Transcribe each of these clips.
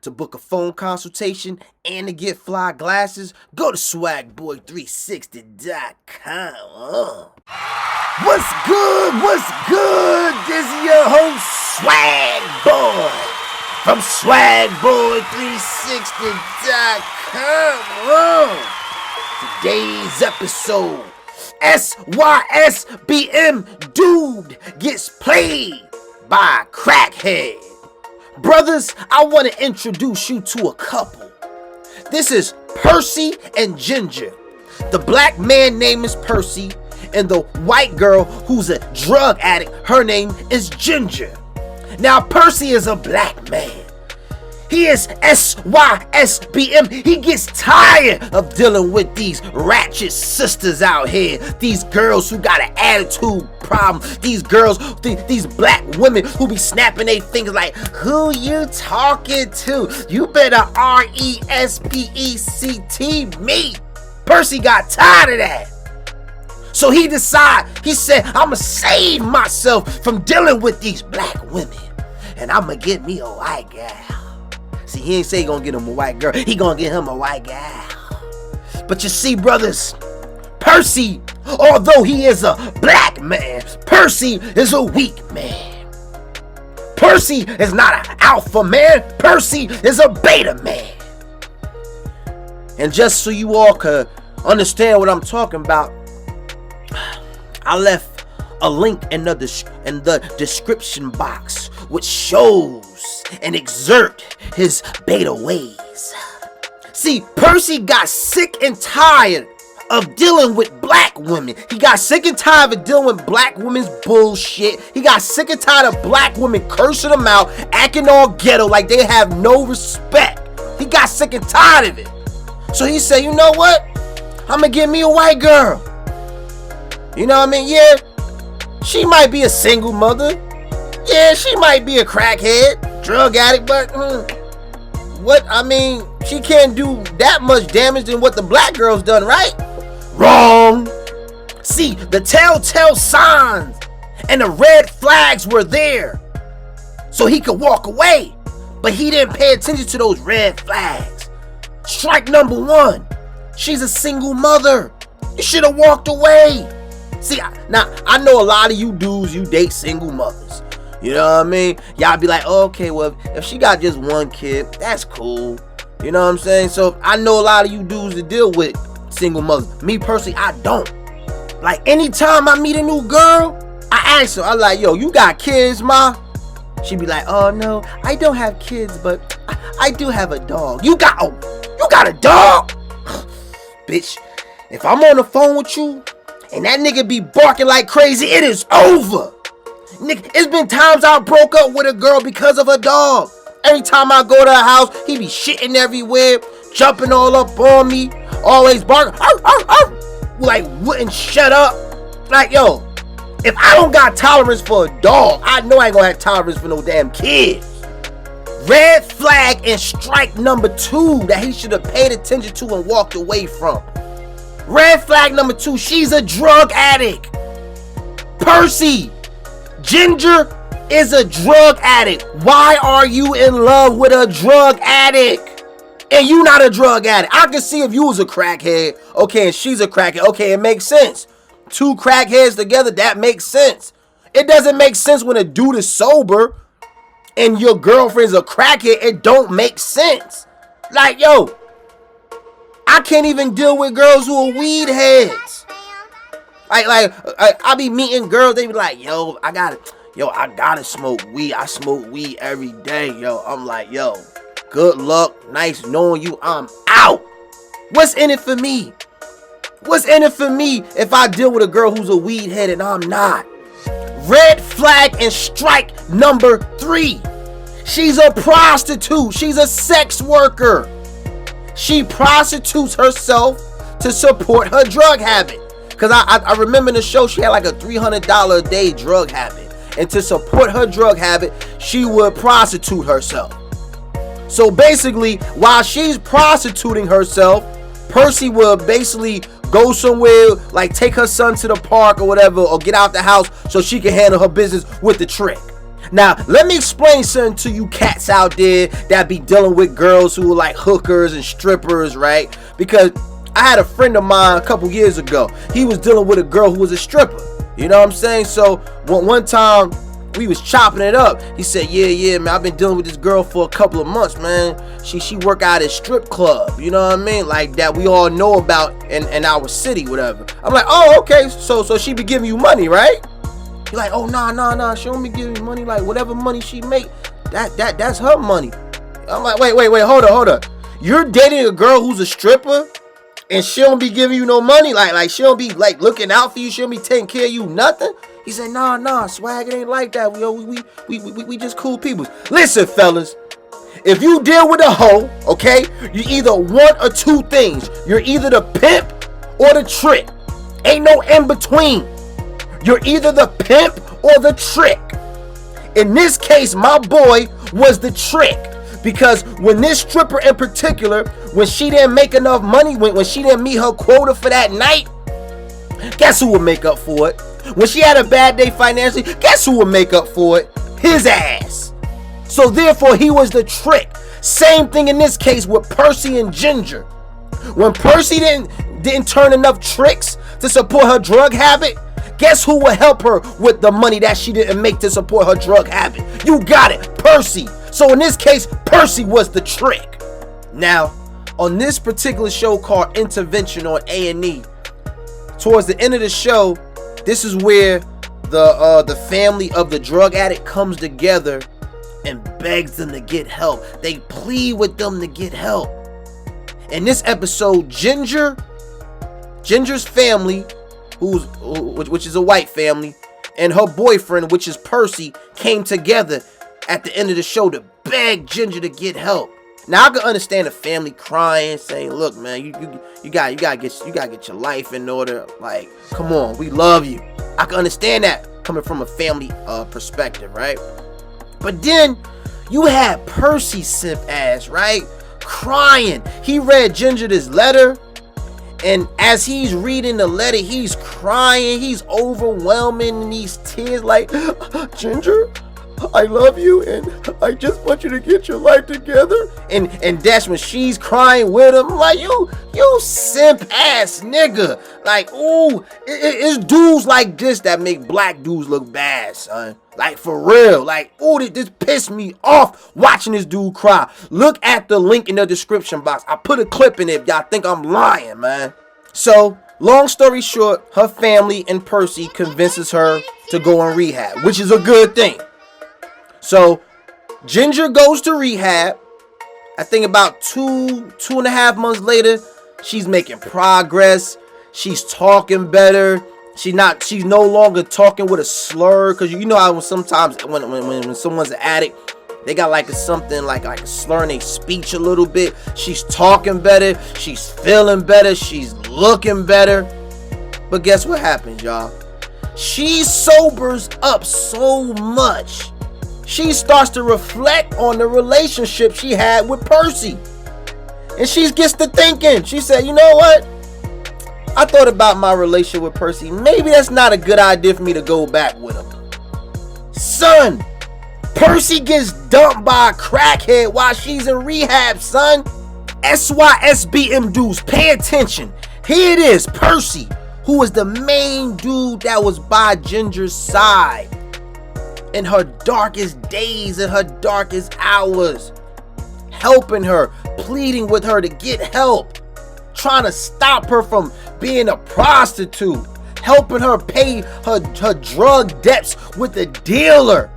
To book a phone consultation and to get fly glasses, go to swagboy360.com. What's good? What's good? This is your host, Swag Boy, from swagboy360.com. Today's episode, SYSBM dude gets played by a crackhead. Brothers, I want to introduce you to a couple. This is Percy and Ginjer. The black man name is Percy, and the white girl who's a drug addict, her name is Ginjer. Now, Percy is a black man. He is SYSBM. He gets tired of dealing with these ratchet sisters out here. These girls who got an attitude problem. These girls, these black women who be snapping their fingers like, who you talking to? You better RESPECT me. Percy got tired of that. So he said, I'ma save myself from dealing with these black women. And I'ma get me a white girl. See, he ain't say he gonna get him a white girl. He gonna get him a white gal. But you see, brothers, Percy, although he is a black man, Percy is a weak man. Percy is not an alpha man. Percy is a beta man. And just so you all could understand what I'm talking about, I left a link in the description box which shows and exert his beta ways. See, Percy got sick and tired of dealing with black women. He got sick and tired of dealing with black women's bullshit. He got sick and tired of black women cursing him out, acting all ghetto like they have no respect. He got sick and tired of it. So he said, you know what? I'm gonna get me a white girl. You know what I mean? Yeah, she might be a single mother. Yeah, she might be a crackhead, drug addict, but she can't do that much damage than what the black girl's done, right? Wrong. See, the telltale signs and the red flags were there so he could walk away, but he didn't pay attention to those red flags. Strike number one, she's a single mother. You should have walked away. See, now I know a lot of you dudes, you date single mothers. You know what I mean? Y'all be like, oh, okay, well, if she got just one kid, that's cool. You know what I'm saying? So I know a lot of you dudes that deal with single mothers. Me personally, I don't. Like, anytime I meet a new girl, I ask her, I'm like, yo, you got kids, ma? She be like, oh, no, I don't have kids, but I do have a dog. You got a dog? Bitch, if I'm on the phone with you and that nigga be barking like crazy, it is over. Nigga, it's been times I broke up with a girl because of a dog. Every time I go to her house, he be shitting everywhere, jumping all up on me, always barking, like wouldn't shut up. Like, yo, if I don't got tolerance for a dog, I know I ain't gonna have tolerance for no damn kids. Red flag and strike number two that he should have paid attention to and walked away from. Red flag number two, she's a drug addict. Percy, Ginjer is a drug addict. Why are you in love with a drug addict? And you not a drug addict. I can see if you was a crackhead, okay, and she's a crackhead, okay, it makes sense. Two crackheads together, that makes sense. It doesn't make sense when a dude is sober and your girlfriend's a crackhead. It don't make sense. Like, yo, I can't even deal with girls who are weed heads. Like I be meeting girls, they be like, yo, I gotta smoke weed. I smoke weed every day, yo. I'm like, yo, good luck, nice knowing you, I'm out. What's in it for me? What's in it for me if I deal with a girl who's a weed head and I'm not? Red flag and strike number three. She's a prostitute. She's a sex worker. She prostitutes herself to support her drug habit. Because I remember in the show, she had like a $300 a day drug habit. And to support her drug habit, she would prostitute herself. So basically, while she's prostituting herself, Percy would basically go somewhere, like take her son to the park or whatever, or get out the house so she can handle her business with the trick. Now, let me explain something to you cats out there that be dealing with girls who are like hookers and strippers, right? Because I had a friend of mine a couple years ago. He was dealing with a girl who was a stripper. You know what I'm saying? So one time we was chopping it up. He said, yeah, man, I've been dealing with this girl for a couple of months, man. She work out at a strip club, you know what I mean? Like that we all know about in our city, whatever. I'm like, oh, okay, so she be giving you money, right? He's like, oh, nah, she don't be giving me money. Like whatever money she make, that's her money. I'm like, wait, hold up. You're dating a girl who's a stripper and she don't be giving you no money? Like she don't be like looking out for you, she don't be taking care of you, nothing? He said, nah, swag, it ain't like that. We just cool people. Listen, fellas, if you deal with a hoe, okay, you either one or two things. You're either the pimp or the trick. Ain't no in between. You're either the pimp or the trick. In this case, my boy was the trick. Because when this stripper in particular, when she didn't make enough money, when she didn't meet her quota for that night, guess who would make up for it? When she had a bad day financially, guess who would make up for it? His ass. So therefore, he was the trick. Same thing in this case with Percy and Ginjer. When Percy didn't turn enough tricks to support her drug habit, guess who would help her with the money that she didn't make to support her drug habit? You got it, Percy. So in this case, Percy was the trick. Now, on this particular show called Intervention on A&E, towards the end of the show, this is where the family of the drug addict comes together and begs them to get help. They plead with them to get help. In this episode, Ginger's family, which is a white family, and her boyfriend, which is Percy, came together at the end of the show to beg Ginjer to get help. Now I can understand the family crying, saying, "Look, man, you gotta get your life in order. Like, come on, we love you." I can understand that coming from a family perspective, right? But then you had Percy simp ass, right, crying. He read Ginjer this letter, and as he's reading the letter, he's crying. He's overwhelming in these tears, like, "Ginjer, I love you, and I just want you to get your life together." And that's when she's crying with him, like, you simp ass nigga. Like, ooh, it's dudes like this that make black dudes look bad, son. Like, for real. Like, ooh, this pissed me off watching this dude cry. Look at the link in the description box. I put a clip in it if y'all think I'm lying, man. So, long story short, her family and Percy convinces her to go on rehab, which is a good thing. So, Ginjer goes to rehab. I think about two and a half months later, she's making progress. She's talking better. She's no longer talking with a slur, because you know how sometimes when someone's an addict, they got like a slur in their speech a little bit. She's talking better. She's feeling better. She's looking better. But guess what happens, y'all? She sobers up so much. She starts to reflect on the relationship she had with Percy. And she gets to thinking. She said, you know what? I thought about my relationship with Percy. Maybe that's not a good idea for me to go back with him. Son, Percy gets dumped by a crackhead while she's in rehab, son. SYSBM dudes, pay attention. Here it is, Percy, who was the main dude that was by Ginger's side in her darkest days, in her darkest hours, helping her, pleading with her to get help, trying to stop her from being a prostitute, helping her pay her drug debts with the dealer.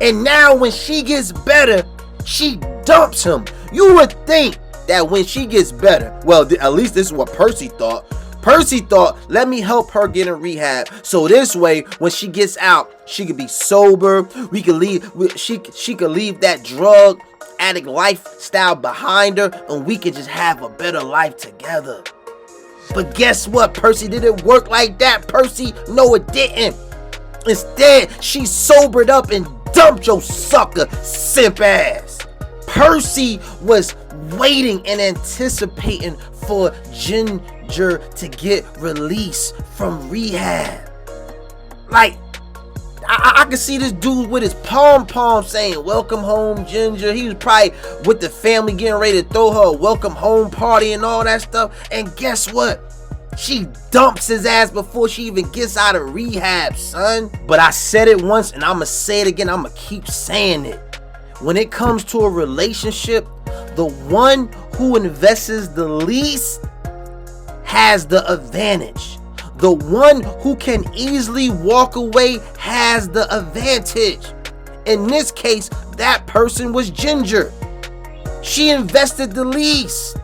And now when she gets better, she dumps him. You would think that when she gets better, well, at least this is what Percy thought. Percy thought, let me help her get in rehab, so this way when she gets out, she could be sober. We could leave. She could leave that drug addict lifestyle behind her, and we could just have a better life together. But guess what, Percy? Did it work like that, Percy? No, it didn't. Instead, she sobered up and dumped your sucker simp ass. Percy was waiting and anticipating for Ginjer to get released from rehab. Like, I can see this dude with his pom-pom saying, welcome home, Ginger. He was probably with the family getting ready to throw her a welcome home party and all that stuff. And guess what? She dumps his ass before she even gets out of rehab, son. But I said it once and I'ma say it again. I'ma keep saying it. When it comes to a relationship, the one who invests the least has the advantage. The one who can easily walk away has the advantage. In this case, that person was Ginger. She invested the least.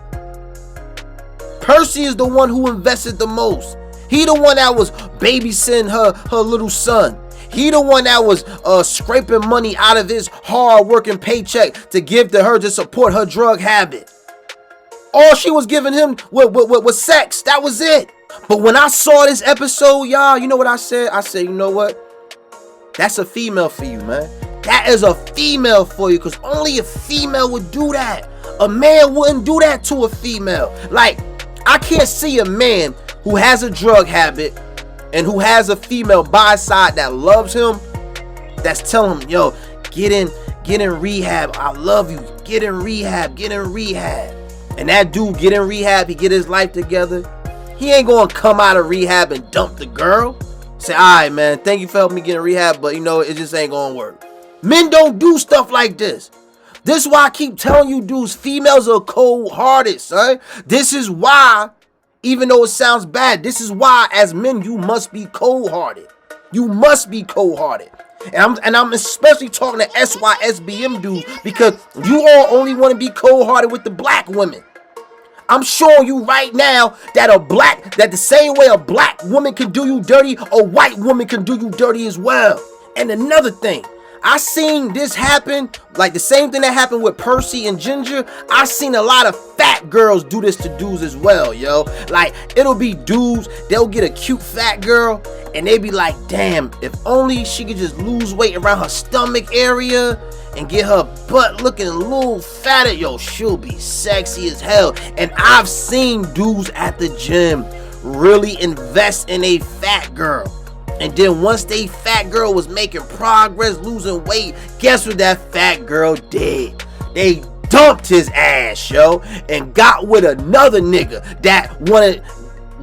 Percy is the one who invested the most. He the one that was babysitting her little son. He the one that was scraping money out of his hard-working paycheck to give to her to support her drug habit. All she was giving him was sex. That was it. But when I saw this episode, y'all, you know what I said? I said, you know what? That's a female for you, man. That is a female for you, because only a female would do that. A man wouldn't do that to a female. Like, I can't see a man who has a drug habit and who has a female by his side that loves him, that's telling him, yo, get in rehab. I love you. Get in rehab. And that dude get in rehab, he get his life together. He ain't gonna come out of rehab and dump the girl. Say, all right, man, thank you for helping me get in rehab, but you know, it just ain't gonna work. Men don't do stuff like this. This is why I keep telling you dudes, females are cold-hearted, son. This is why, even though it sounds bad, this is why as men, you must be cold-hearted. You must be cold-hearted. And I'm especially talking to SYSBM dudes, because you all only want to be cold-hearted with the black women. I'm showing you right now that the same way a black woman can do you dirty, a white woman can do you dirty as well. And another thing, I seen this happen, like the same thing that happened with Percy and Ginjer. I seen a lot of fat girls do this to dudes as well, yo. Like, it'll be dudes, they'll get a cute fat girl, and they be like, damn, if only she could just lose weight around her stomach area and get her butt looking a little fatter, yo, she'll be sexy as hell. And I've seen dudes at the gym really invest in a fat girl. And then once they fat girl was making progress, losing weight, guess what that fat girl did? They dumped his ass, yo, and got with another nigga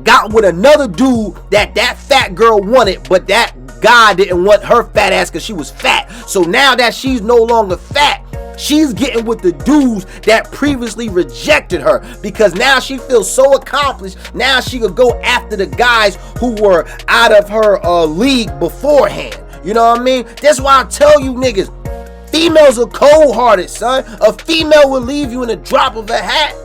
got with another dude that fat girl wanted, but that guy didn't want her fat ass because she was fat. So now that she's no longer fat, she's getting with the dudes that previously rejected her, because now she feels so accomplished. Now she could go after the guys who were out of her league beforehand. You know what I mean? That's why I tell you niggas, females are cold-hearted, son. A female will leave you in a drop of a hat.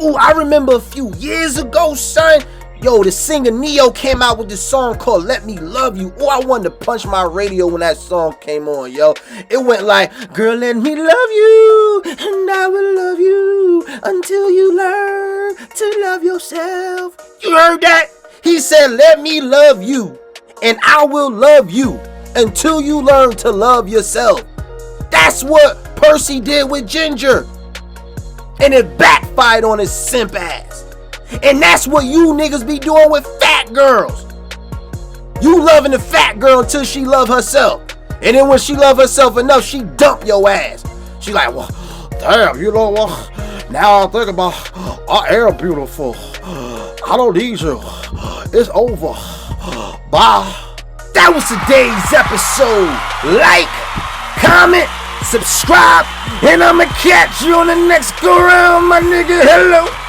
Ooh, I remember a few years ago, son. Yo, the singer Neo came out with this song called Let Me Love You. Oh, I wanted to punch my radio when that song came on, yo. It went like, girl, let me love you, and I will love you until you learn to love yourself. You heard that? He said, let me love you, and I will love you until you learn to love yourself. That's what Percy did with Ginjer. And it backfired on his simp ass. And that's what you niggas be doing with fat girls. You loving the fat girl until she love herself. And then when she love herself enough, she dump your ass. She like, well, damn, you know what? Now I think about, I am beautiful. I don't need you. It's over. Bye. That was today's episode. Like, comment, subscribe, and I'ma catch you on the next go round, my nigga. Hello.